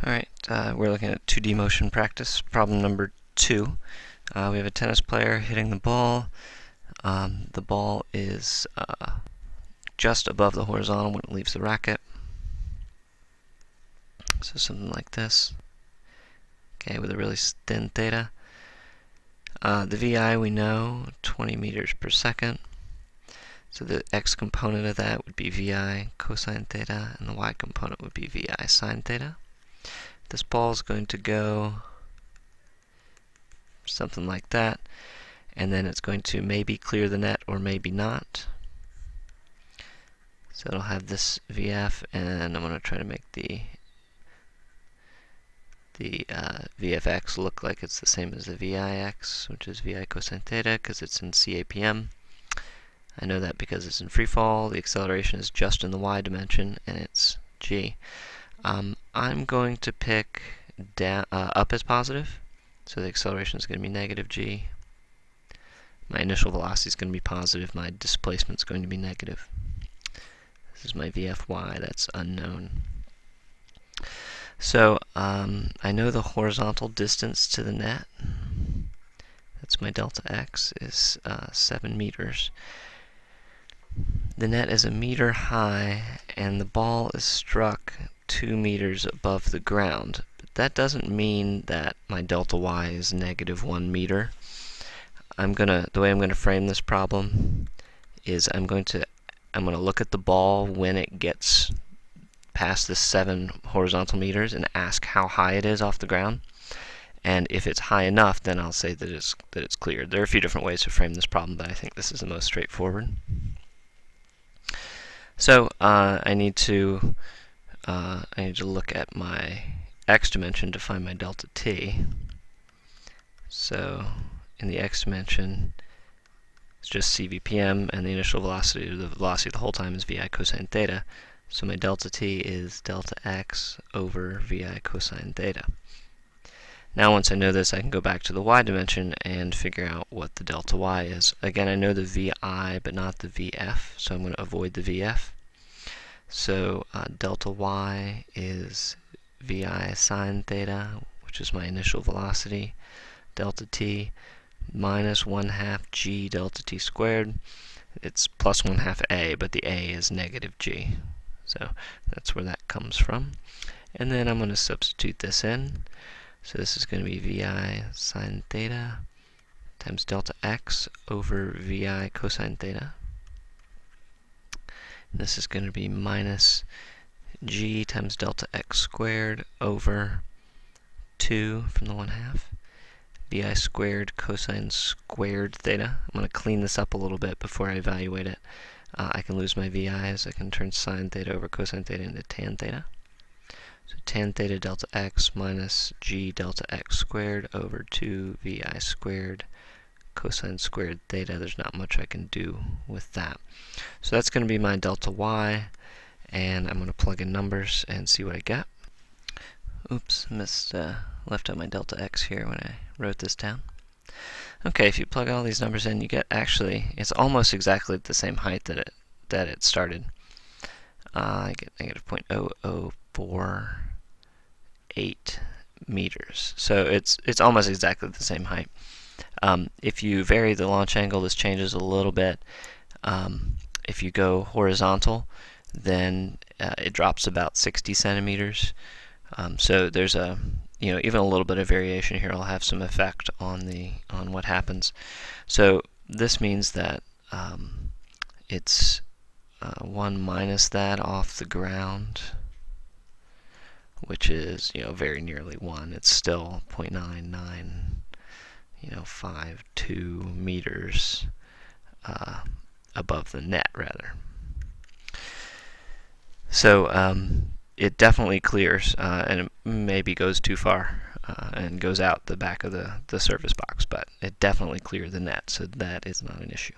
Alright, we're looking at 2D motion practice, problem number 2. We have a tennis player hitting the ball. The ball is just above the horizontal when it leaves the racket. So something like this. Okay, with a really thin theta. The VI we know, 20 meters per second. So the x component of that would be VI cosine theta, and the y component would be VI sine theta. This ball is going to go something like that, and then it's going to maybe clear the net or maybe not. So it'll have this VF, and I'm going to try to make the VFX look like it's the same as the VIX, which is VI cosine theta, because it's in CAPM. I know that because it's in free fall. The acceleration is just in the y dimension, and it's g. I'm going to pick up as positive, so the acceleration is going to be negative g. My initial velocity is going to be positive. My displacement is going to be negative. This is my VFY. That's unknown. So I know the horizontal distance to the net. That's my delta x is 7 meters. The net is a meter high, and the ball is struck 2 meters above the ground. But that doesn't mean that my delta y is negative 1 meter. The way I'm gonna frame this problem is I'm gonna look at the ball when it gets past the 7 horizontal meters and ask how high it is off the ground. And if it's high enough, then I'll say that it's cleared. There are a few different ways to frame this problem, but I think this is the most straightforward. So I need to look at my x dimension to find my delta t. So in the x dimension, it's just CVPM, and the initial velocity, or the velocity the whole time, is VI cosine theta. So my delta t is delta x over VI cosine theta. Now once I know this, I can go back to the y dimension and figure out what the delta y is. Again, I know the VI, but not the VF, so I'm going to avoid the VF. So delta y is VI sine theta, which is my initial velocity, delta t minus 1/2 g delta t squared. It's plus 1/2 a, but the a is negative g. So that's where that comes from. And then I'm going to substitute this in. So this is going to be VI sine theta times delta x over VI cosine theta. And this is going to be minus g times delta x squared over 2 from the 1/2. VI squared cosine squared theta. I'm going to clean this up a little bit before I evaluate it. I can lose my VI's. I can turn sine theta over cosine theta into tan theta. So tan theta delta x minus g delta x squared over 2 VI squared cosine squared theta. There's not much I can do with that. So that's going to be my delta y, and I'm going to plug in numbers and see what I get. Oops, left out my delta x here when I wrote this down. Okay, if you plug all these numbers in, you get it's almost exactly the same height that it started. I get negative 0.0048 meters. So it's almost exactly the same height. If you vary the launch angle, this changes a little bit. If you go horizontal, then it drops about 60 centimeters. So there's even a little bit of variation here will have some effect on what happens. So this means that it's 1 minus that off the ground, which is very nearly 1. It's still 0.9952 meters above the net, rather. So it definitely clears, and it maybe goes too far and goes out the back of the service box, but it definitely cleared the net, so that is not an issue.